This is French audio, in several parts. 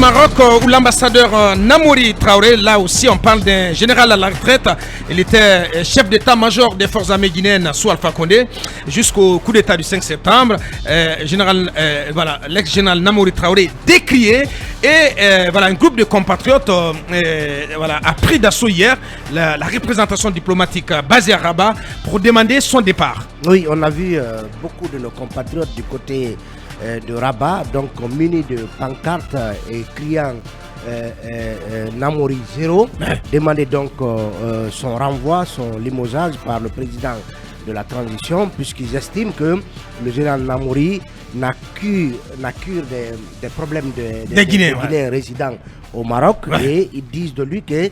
Maroc où l'ambassadeur Namouri Traoré, là aussi on parle d'un général à la retraite. Il était chef d'état-major des forces armées guinéennes sous Alpha Condé jusqu'au coup d'état du 5 septembre. Voilà, l'ex-général Namouri Traoré décrié et voilà, un groupe de compatriotes voilà, a pris d'assaut hier la représentation diplomatique basée à Rabat pour demander son départ. Oui, on a vu beaucoup de nos compatriotes du côté de Rabat, donc munis de pancartes et criant Namouri 0, demander donc son renvoi, son limogeage par le président de la transition, puisqu'ils estiment que le général Namouri n'a cure des problèmes des Guinéens résidents au Maroc, et ils disent de lui que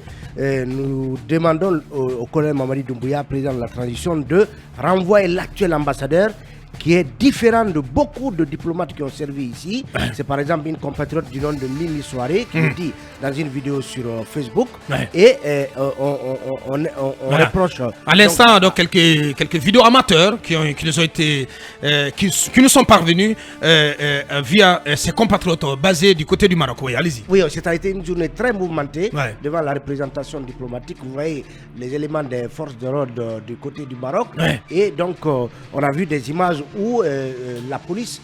nous demandons au colonel Mamadi Doumbouya, président de la transition, de renvoyer l'actuel ambassadeur qui est différent de beaucoup de diplomates qui ont servi ici. C'est par exemple une compatriote du nom de Mimi Soirée qui le dit dans une vidéo sur Facebook. Et on reproche... À l'instant, donc quelques vidéos amateurs qui nous ont été... qui nous sont parvenus via ces compatriotes basés du côté du Maroc. Oui, allez-y. Oui, ça a été une journée très mouvementée devant la représentation diplomatique. Vous voyez les éléments des forces de l'ordre du côté du Maroc. Et donc, on a vu des images où la police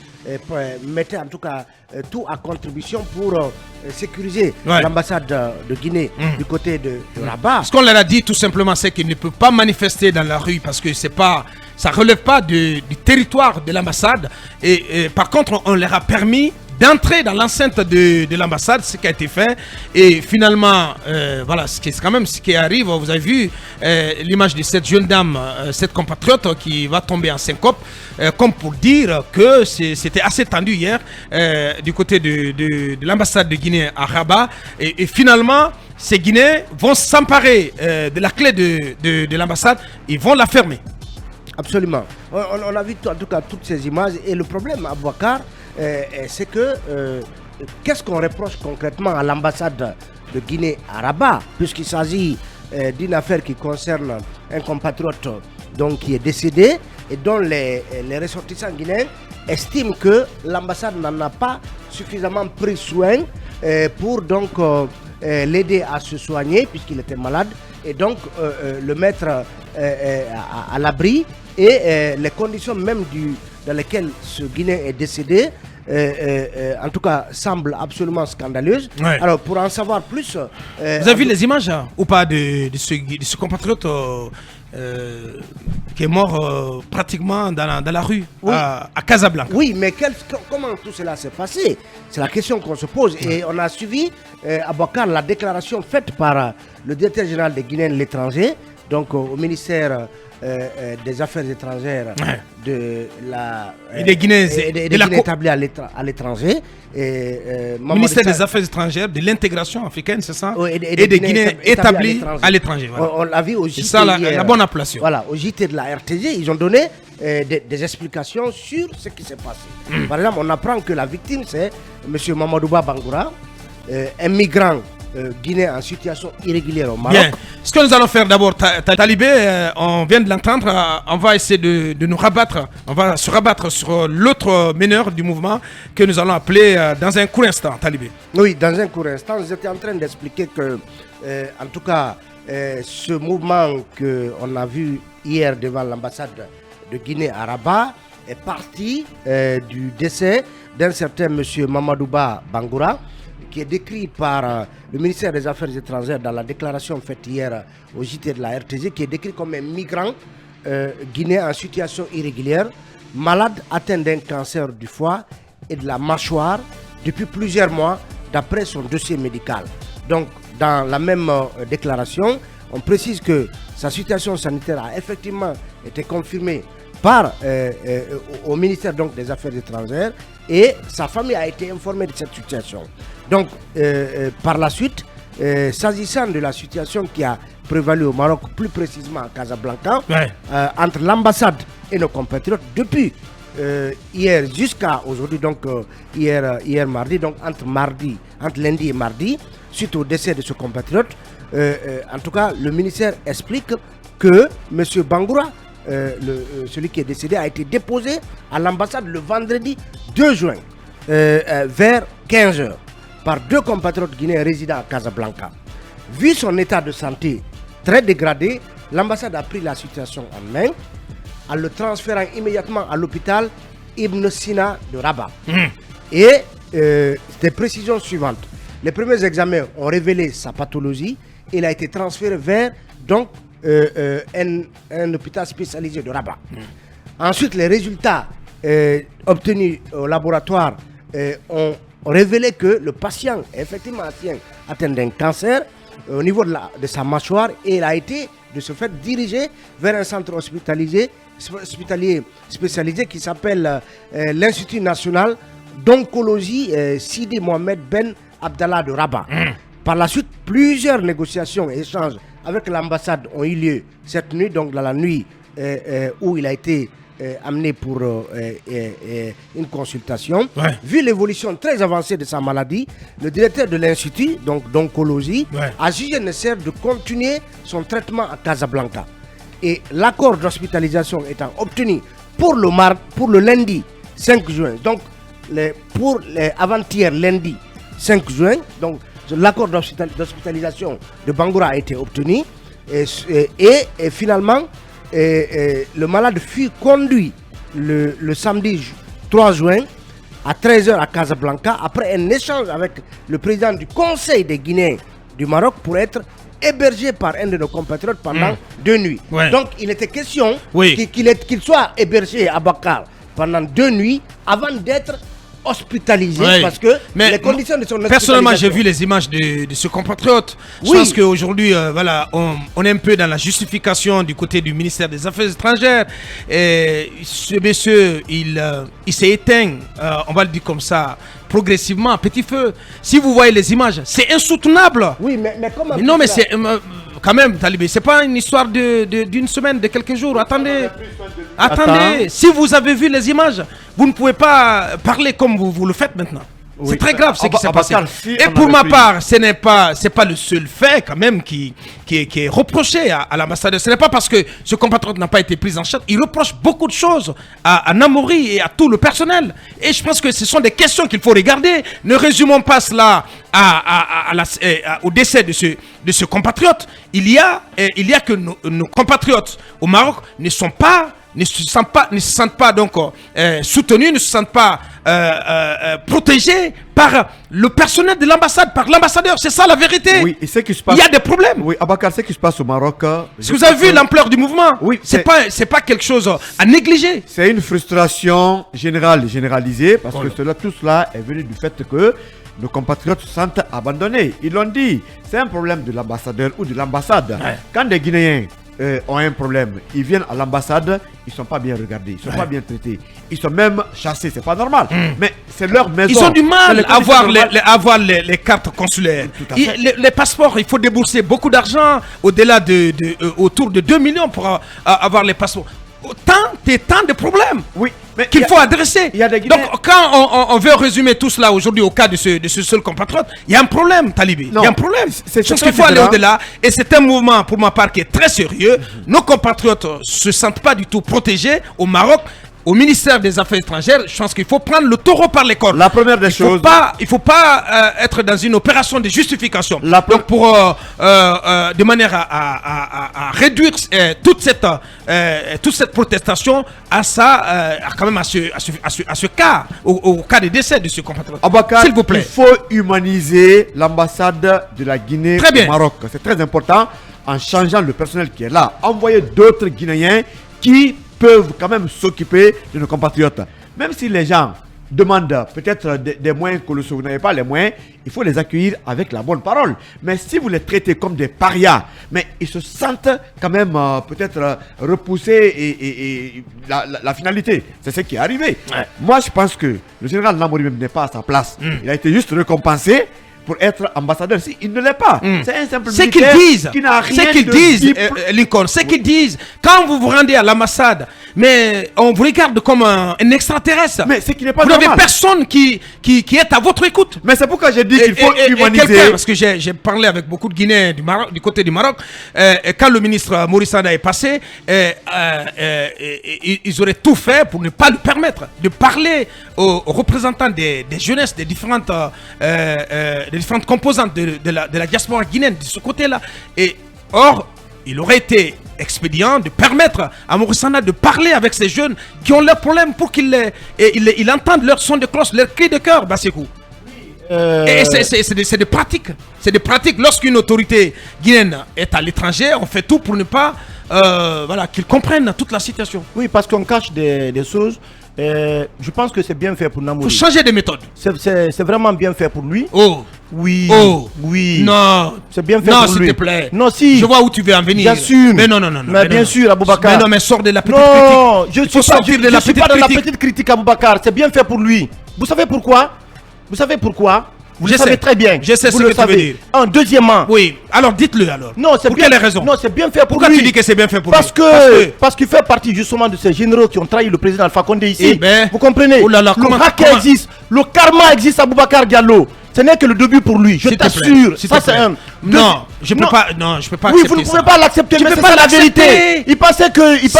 mettait en tout cas tout à contribution pour sécuriser l'ambassade de Guinée du côté de Rabat. Ce qu'on leur a dit tout simplement, c'est qu'ils ne peuvent pas manifester dans la rue parce que c'est pas, ça relève pas du territoire de l'ambassade. Et par contre, on leur a permis d'entrer dans l'enceinte de l'ambassade, ce qui a été fait. Et finalement, voilà, c'est quand même ce qui arrive. Vous avez vu l'image de cette jeune dame, cette compatriote qui va tomber en syncope, comme pour dire que c'était assez tendu hier du côté de l'ambassade de Guinée à Rabat. Et finalement, ces Guinéens vont s'emparer de la clé de l'ambassade, ils vont la fermer. Absolument. On a vu en tout cas toutes ces images. Et le problème à Bouakar, c'est que qu'est-ce qu'on reproche concrètement à l'ambassade de Guinée à Rabat, puisqu'il s'agit d'une affaire qui concerne un compatriote donc, qui est décédé et dont les ressortissants guinéens estiment que l'ambassade n'en a pas suffisamment pris soin pour donc l'aider à se soigner puisqu'il était malade et donc le mettre à l'abri. Et les conditions même dans lesquelles ce Guinéen est décédé, en tout cas, semblent absolument scandaleuses. Alors, pour en savoir plus... Vous avez vu les images ou pas de ce compatriote qui est mort pratiquement dans la rue à Casablanca? Oui, mais comment tout cela s'est passé? C'est la question qu'on se pose. Et on a suivi à Bouakar la déclaration faite par le directeur général des Guinéens de l'étranger, donc au ministère... des affaires étrangères de la des Guinéens établis à l'étranger, ministère des affaires étrangères de l'intégration africaine, c'est ça, et des Guinéens établis à l'étranger. Voilà. On l'a vu au JT. C'est ça la bonne appellation. Voilà, au JT de la RTG, ils ont donné des explications sur ce qui s'est passé. Par exemple, on apprend que la victime c'est M. Mamadouba Bangoura, un migrant Guinée en situation irrégulière au Maroc. Bien. Ce que nous allons faire d'abord, Talibé, on vient de l'entendre, on va essayer de nous rabattre, on va se rabattre sur l'autre meneur du mouvement que nous allons appeler dans un court instant, Talibé. Oui, dans un court instant, j'étais en train d'expliquer que, en tout cas, ce mouvement qu'on a vu hier devant l'ambassade de Guinée à Rabat est parti du décès d'un certain M. Mamadouba Bangoura, qui est décrit par le ministère des Affaires étrangères dans la déclaration faite hier au JT de la RTG, qui est décrit comme un migrant guinéen en situation irrégulière, malade, atteint d'un cancer du foie et de la mâchoire depuis plusieurs mois, d'après son dossier médical. Donc, dans la même déclaration, on précise que sa situation sanitaire a effectivement été confirmée par au ministère donc, des Affaires étrangères, et sa famille a été informée de cette situation. Donc, par la suite, s'agissant de la situation qui a prévalu au Maroc, plus précisément à Casablanca, entre l'ambassade et nos compatriotes, depuis hier jusqu'à aujourd'hui, donc hier mardi, donc entre lundi et mardi, suite au décès de ce compatriote, en tout cas, le ministère explique que M. Bangoura, celui qui est décédé, a été déposé à l'ambassade le vendredi 2 juin vers 15 h. par 2 compatriotes guinéens résidant à Casablanca. Vu son état de santé très dégradé, l'ambassade a pris la situation en main en le transférant immédiatement à l'hôpital Ibn Sina de Rabat. Et des précisions suivantes. Les premiers examens ont révélé sa pathologie. Il a été transféré vers donc, un hôpital spécialisé de Rabat. Ensuite, les résultats obtenus au laboratoire ont révélé que le patient est effectivement atteint d'un cancer au niveau de sa mâchoire et il a été de ce fait dirigé vers un centre hospitalier spécialisé qui s'appelle l'Institut national d'oncologie Sidi Mohamed Ben Abdallah de Rabat. Par la suite, plusieurs négociations et échanges avec l'ambassade ont eu lieu cette nuit, donc dans la nuit où il a été amené pour une consultation. Vu l'évolution très avancée de sa maladie, le directeur de l'Institut d'oncologie a jugé nécessaire de continuer son traitement à Casablanca. Et l'accord d'hospitalisation étant obtenu pour le lundi 5 juin, donc pour avant-hier lundi 5 juin, donc l'accord d'hospitalisation de Bangoura a été obtenu et finalement le malade fut conduit le samedi 3 juin à 13 h à Casablanca après un échange avec le président du Conseil des Guinéens du Maroc pour être hébergé par un de nos compatriotes pendant 2 nuits. Donc il était question qu'il soit hébergé à Bakar pendant 2 nuits avant d'être hospitalisé parce que les conditions de son hospitalisation... Personnellement, j'ai vu les images de ce compatriote. Je pense qu'aujourd'hui, voilà, on est un peu dans la justification du côté du ministère des Affaires étrangères. Et ce monsieur, il s'est éteint, on va le dire comme ça, progressivement, à petit feu. Si vous voyez les images, c'est insoutenable. Oui, mais comment... Non, mais c'est... quand même, Talibé, c'est pas une histoire d'une semaine, de quelques jours. Attendez, si vous avez vu les images, vous ne pouvez pas parler comme vous le faites maintenant. C'est très grave ce qui s'est passé. Et pour ma part, c'est pas le seul fait quand même qui est reproché à l'ambassadeur. Ce n'est pas parce que ce compatriote n'a pas été pris en charge. Il reproche beaucoup de choses à Namori et à tout le personnel. Et je pense que ce sont des questions qu'il faut regarder. Ne résumons pas cela au décès de ce compatriote. Il y a que nos compatriotes au Maroc ne se sentent pas donc soutenus, ne se sentent pas protégés par le personnel de l'ambassade, par l'ambassadeur. C'est ça la vérité. Oui, et ce qui se passe... Il y a des problèmes. Oui, Abakar, ce qui se passe au Maroc... Si vous avez vu l'ampleur du mouvement, c'est pas quelque chose à négliger. C'est une frustration généralisée parce que tout cela est venu du fait que nos compatriotes se sentent abandonnés. Ils l'ont dit, c'est un problème de l'ambassadeur ou de l'ambassade. Quand des Guinéens ont un problème, ils viennent à l'ambassade, ils ne sont pas bien regardés, ils ne sont pas bien traités, ils sont même chassés, c'est pas normal. Mais c'est leur maison. Ils ont du mal à avoir les cartes consulaires. Les passeports, il faut débourser beaucoup d'argent, au-delà autour de 2 millions pour avoir les passeports. Tant de problèmes qu'il faut adresser. Donc quand on veut résumer tout cela aujourd'hui au cas de ce seul compatriote, il y a un problème, Talibé. Il y a un problème. Je pense qu'il faut aller au-delà. Et c'est un mouvement, pour ma part, qui est très sérieux. Nos compatriotes ne se sentent pas du tout protégés au Maroc. Au ministère des Affaires étrangères, je pense qu'il faut prendre le taureau par les cornes. La première des choses... Il ne faut pas être dans une opération de justification. Donc de manière à réduire toute cette protestation quand même à ce cas, au cas de décès de ce compatriote. S'il vous plaît. Il faut humaniser l'ambassade de la Guinée au Maroc. C'est très important en changeant le personnel qui est là. Envoyer d'autres Guinéens qui peuvent quand même s'occuper de nos compatriotes. Même si les gens demandent peut-être des moyens que vous n'avez pas les moyens, il faut les accueillir avec la bonne parole. Mais si vous les traitez comme des parias, mais ils se sentent quand même peut-être repoussés et la finalité, c'est ce qui est arrivé. Moi, je pense que le général Namori même n'est pas à sa place. Il a été juste récompensé pour être ambassadeur si il ne l'est pas. C'est un simple Ce qu'ils militaire disent, qui n'a rien ce qu'ils de disent, Lincoln, ce qu'ils disent, quand vous vous rendez à l'ambassade, mais on vous regarde comme un extraterrestre. Mais ce qui n'est pas vous normal. n'avez personne qui est à votre écoute. Mais c'est pourquoi j'ai dit qu'il faut humaniser. Quelqu'un, parce que j'ai parlé avec beaucoup de Guinéens du côté du Maroc, quand le ministre Maurice Sanda est passé, ils auraient tout fait pour ne pas lui permettre de parler aux représentants des jeunesses, des différentes composantes de la diaspora guinéenne de ce côté-là. Or, il aurait été expédient de permettre à Maurice Sanda de parler avec ces jeunes qui ont leurs problèmes pour qu'ils entendent leur son de cloche, leur cri de cœur, Bassekou. Et c'est des pratiques. C'est des pratiques. Lorsqu'une autorité guinéenne est à l'étranger, on fait tout pour ne pas qu'ils comprennent toute la situation. Oui, parce qu'on cache des choses. Je pense que c'est bien fait pour Namouri. Il faut changer de méthode. C'est vraiment bien fait pour lui. Oh. Oui. Oh. Oui. Non. C'est bien fait pour lui. Non, s'il te plaît. Non, si. Je vois où tu veux en venir. J'assume. Mais non. Mais bien sûr, Aboubacar. Mais non, mais sors de la petite critique. Je ne suis pas dans la petite critique, Aboubacar. C'est bien fait pour lui. Vous savez pourquoi? Vous savez très bien. Je sais ce que tu veux dire. Deuxièmement. Oui. Alors dites-le alors. Non, c'est pour bien. quelle raison? Non, c'est bien fait pour lui. Pourquoi tu dis que c'est bien fait pour lui? Parce qu'il fait partie justement de ces généraux qui ont trahi le président Alpha Condé ici. Vous comprenez? Le racket existe. Le karma existe, Aboubacar Diallo. Ce n'est que le début pour lui, je t'assure. Ça c'est un. Non, je peux pas. Non, je peux pas. Oui, vous ne pouvez pas l'accepter. Mais c'est pas la vérité. Il pensait que. Il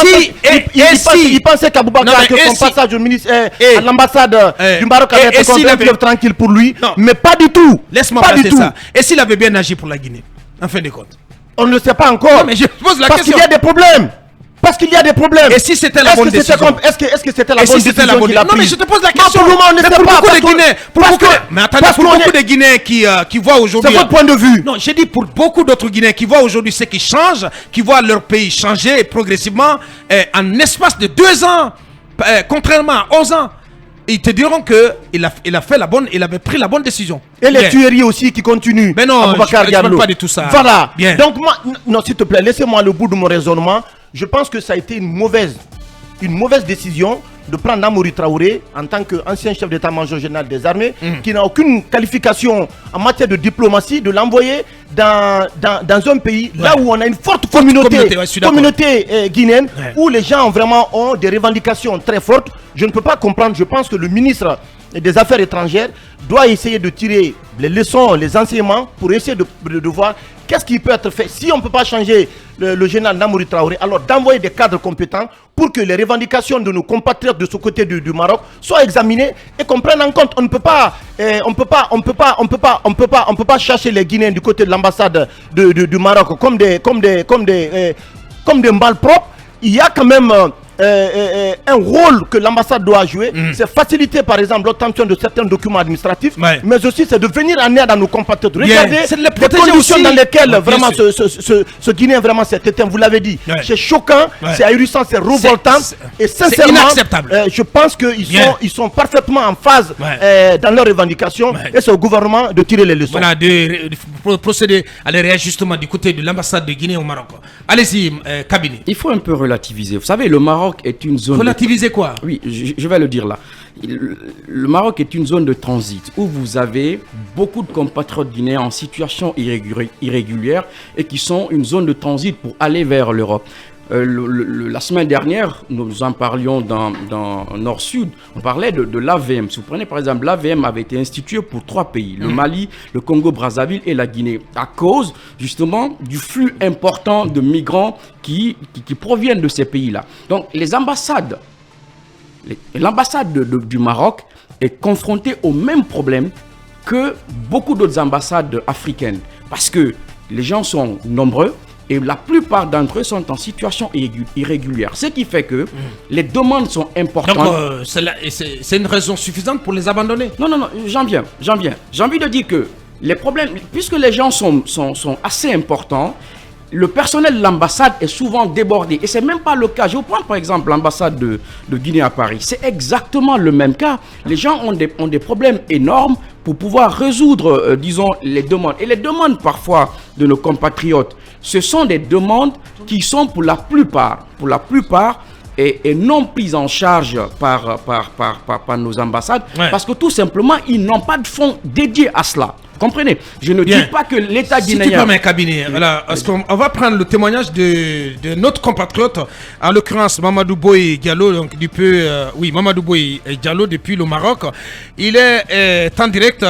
pensait qu'Aboubacar, que son passage au ministre, à l'ambassade du Maroc allait être un fleuve tranquille pour lui. Mais pas du tout. Laisse-moi passer ça. Et s'il avait bien agi pour la Guinée, en fin de compte? On ne le sait pas encore. Mais je pose la question. Parce qu'il y a des problèmes. Parce qu'il y a des problèmes. Et si c'était la bonne décision? Est-ce que c'était la bonne décision qu'il a prise? Non, mais je te pose la question. Pour le moment, on ne sait pas. Beaucoup de Guinéens. Mais attendez, pour beaucoup de Guinéens qui voient aujourd'hui. C'est votre point de vue. Non, j'ai dit pour beaucoup d'autres Guinéens qui voient aujourd'hui ce qui change, qui voient leur pays changer progressivement en espace de 2 ans, contrairement à 11 ans. Ils te diront qu'il avait pris la bonne décision. Et les tueries aussi qui continuent. Mais non, je ne parle pas de tout ça. Voilà. Bien. Donc, non, s'il te plaît, laissez-moi le bout de mon raisonnement. Je pense que ça a été une mauvaise décision de prendre Namouri Traoré en tant qu'ancien chef d'état-major général des armées, qui n'a aucune qualification en matière de diplomatie, de l'envoyer dans un pays là où on a une forte communauté guinéenne, où les gens ont des revendications très fortes. Je ne peux pas comprendre. Je pense que le ministre des Affaires étrangères doit essayer de tirer les leçons, les enseignements pour essayer de voir qu'est-ce qui peut être fait. Si on ne peut pas changer le général Namouri Traoré, alors d'envoyer des cadres compétents pour que les revendications de nos compatriotes de ce côté du Maroc soient examinées et qu'on prenne en compte. On ne peut pas chercher les Guinéens du côté de l'ambassade du Maroc comme des balles propres. Il y a quand même un rôle que l'ambassade doit jouer, c'est faciliter par exemple l'obtention de certains documents administratifs, mais aussi c'est de venir en aide à nos compatriotes. Regardez les conditions aussi dans lesquelles vraiment ce Guinéen vraiment s'est éteint, vous l'avez dit. C'est choquant, c'est ahurissant, c'est révoltant et sincèrement, je pense qu'ils sont parfaitement en phase dans leurs revendications et c'est au gouvernement de tirer les leçons. Voilà, de procéder à les réajustements du côté de l'ambassade de Guinée au Maroc. Allez-y, cabinet. Il faut un peu relativiser. Vous savez, le Maroc est une zone... Relativiser quoi? Oui, je vais le dire là. Le Maroc est une zone de transit où vous avez beaucoup de compatriotes guinéens en situation irrégulière et qui sont une zone de transit pour aller vers l'Europe. La semaine dernière, nous en parlions dans Nord-Sud, on parlait de l'AVM. Si vous prenez par exemple, l'AVM avait été instituée pour 3 pays, le Mali, le Congo-Brazzaville et la Guinée, à cause justement du flux important de migrants qui proviennent de ces pays-là. Donc les ambassades, l'ambassade du Maroc est confrontée au même problème que beaucoup d'autres ambassades africaines, parce que les gens sont nombreux, et la plupart d'entre eux sont en situation irrégulière. Ce qui fait que les demandes sont importantes. Donc, c'est une raison suffisante pour les abandonner? Non, j'en viens. J'ai envie de dire que les problèmes, puisque les gens sont assez importants, le personnel de l'ambassade est souvent débordé. Et ce n'est même pas le cas. Je vais prendre par exemple l'ambassade de Guinée à Paris. C'est exactement le même cas. Les gens ont des problèmes énormes pour pouvoir résoudre, disons, les demandes. Et les demandes parfois de nos compatriotes, ce sont des demandes qui sont pour la plupart et non prises en charge par nos ambassades, parce que tout simplement, ils n'ont pas de fonds dédiés à cela. Comprenez? Je ne dis pas que l'État guinéen... Si tu permets, cabinet, voilà, parce qu'on va prendre le témoignage de notre compatriote, en l'occurrence Mamadou Boye Diallo, donc Mamadou Boye Diallo depuis le Maroc. Il est en direct